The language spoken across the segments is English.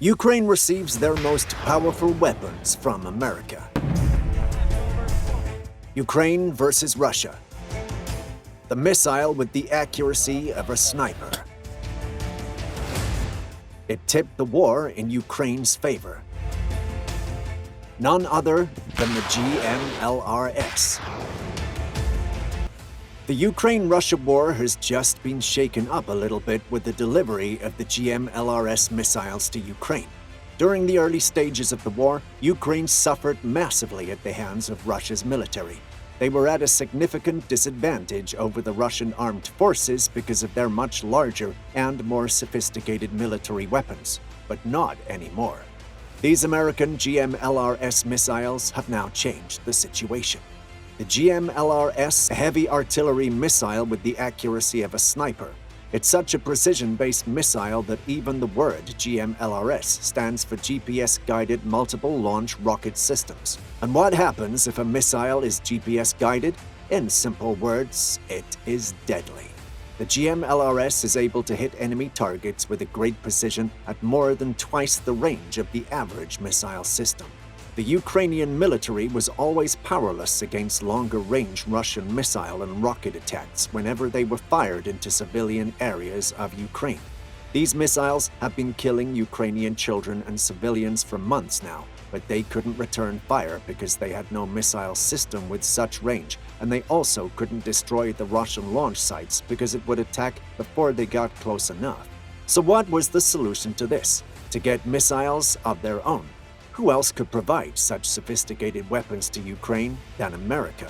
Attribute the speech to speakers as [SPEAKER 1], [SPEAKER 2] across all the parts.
[SPEAKER 1] Ukraine receives their most powerful weapons from America. Ukraine versus Russia. The missile with the accuracy of a sniper. It tipped the war in Ukraine's favor. None other than the GMLRS. The Ukraine-Russia war has just been shaken up a little bit with the delivery of the GMLRS missiles to Ukraine. During the early stages of the war, Ukraine suffered massively at the hands of Russia's military. They were at a significant disadvantage over the Russian armed forces because of their much larger and more sophisticated military weapons, but not anymore. These American GMLRS missiles have now changed the situation. The GMLRS, a heavy artillery missile with the accuracy of a sniper. It's such a precision-based missile that even the word GMLRS stands for GPS-guided multiple launch rocket systems. And what happens if a missile is GPS-guided? In simple words, it is deadly. The GMLRS is able to hit enemy targets with a great precision at more than twice the range of the average missile system. The Ukrainian military was always powerless against longer-range Russian missile and rocket attacks whenever they were fired into civilian areas of Ukraine. These missiles have been killing Ukrainian children and civilians for months now, but they couldn't return fire because they had no missile system with such range, and they also couldn't destroy the Russian launch sites because it would attack before they got close enough. So what was the solution to this? To get missiles of their own. Who else could provide such sophisticated weapons to Ukraine than America?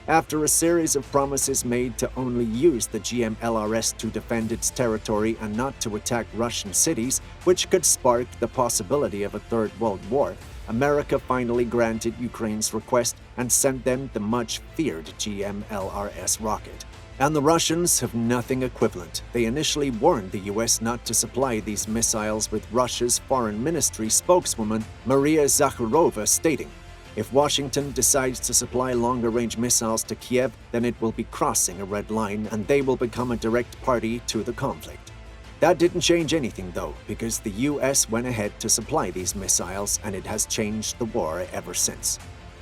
[SPEAKER 1] After a series of promises made to only use the GMLRS to defend its territory and not to attack Russian cities, which could spark the possibility of a Third World War, America finally granted Ukraine's request and sent them the much-feared GMLRS rocket. And the Russians have nothing equivalent. They initially warned the US not to supply these missiles, with Russia's Foreign Ministry spokeswoman Maria Zakharova stating, "If Washington decides to supply longer-range missiles to Kiev, then it will be crossing a red line and they will become a direct party to the conflict." That didn't change anything though, because the US went ahead to supply these missiles and it has changed the war ever since.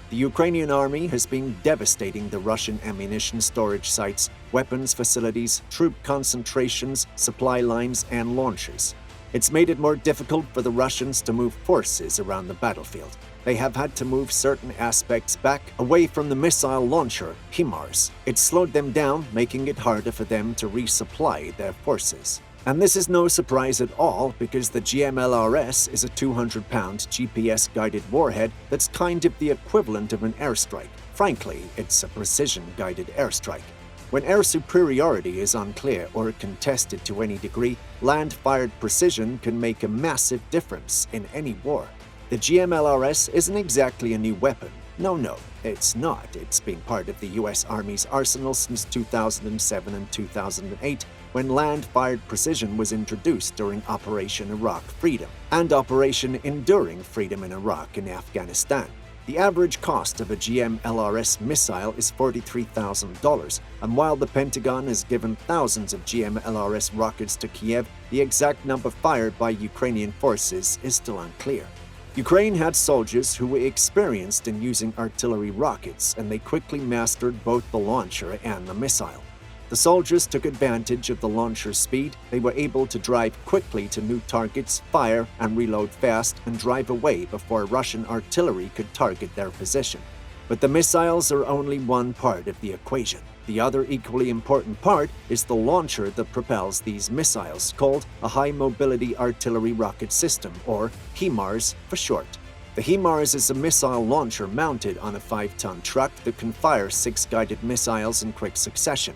[SPEAKER 1] The Ukrainian army has been devastating the Russian ammunition storage sites, weapons facilities, troop concentrations, supply lines, and launchers. It's made it more difficult for the Russians to move forces around the battlefield. They have had to move certain aspects back away from the missile launcher, HIMARS. It slowed them down, making it harder for them to resupply their forces. And this is no surprise at all, because the GMLRS is a 200-pound GPS-guided warhead that's kind of the equivalent of an airstrike. Frankly, it's a precision-guided airstrike. When air superiority is unclear or contested to any degree, land-fired precision can make a massive difference in any war. The GMLRS isn't exactly a new weapon. No, it's not. It's been part of the US Army's arsenal since 2007 and 2008, when land-fired precision was introduced during Operation Iraq Freedom and Operation Enduring Freedom in Iraq and Afghanistan. The average cost of a GMLRS missile is $43,000, and while the Pentagon has given thousands of GMLRS rockets to Kiev, the exact number fired by Ukrainian forces is still unclear. Ukraine had soldiers who were experienced in using artillery rockets, and they quickly mastered both the launcher and the missile. The soldiers took advantage of the launcher's speed. They were able to drive quickly to new targets, fire and reload fast, and drive away before Russian artillery could target their position. But the missiles are only one part of the equation. The other equally important part is the launcher that propels these missiles, called a High Mobility Artillery Rocket System, or HIMARS for short. The HIMARS is a missile launcher mounted on a 5-ton truck that can fire 6 guided missiles in quick succession.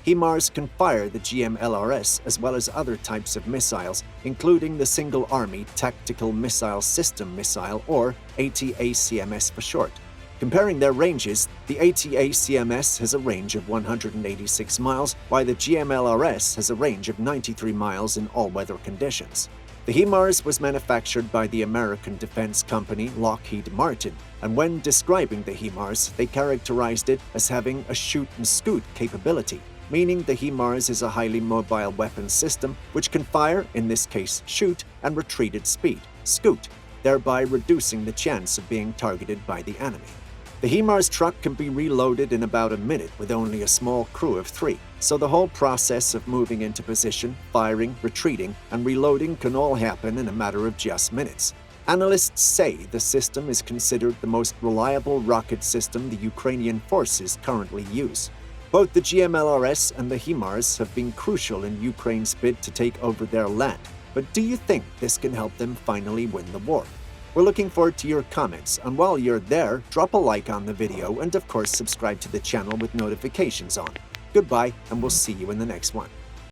[SPEAKER 1] HIMARS can fire the GMLRS as well as other types of missiles, including the Single Army Tactical Missile System missile, or ATACMS for short. Comparing their ranges, the ATACMS has a range of 186 miles, while the GMLRS has a range of 93 miles in all-weather conditions. The HIMARS was manufactured by the American defense company Lockheed Martin, and when describing the HIMARS, they characterized it as having a shoot-and-scoot capability, meaning the HIMARS is a highly mobile weapons system which can fire, in this case shoot, and retreat at speed. scoot, thereby reducing the chance of being targeted by the enemy. The HIMARS truck can be reloaded in about a minute with only a small crew of 3, so the whole process of moving into position, firing, retreating, and reloading can all happen in a matter of just minutes. Analysts say the system is considered the most reliable rocket system the Ukrainian forces currently use. Both the GMLRS and the HIMARS have been crucial in Ukraine's bid to take over their land, but do you think this can help them finally win the war? We're looking forward to your comments, and while you're there, drop a like on the video and of course subscribe to the channel with notifications on. Goodbye, and we'll see you in the next one.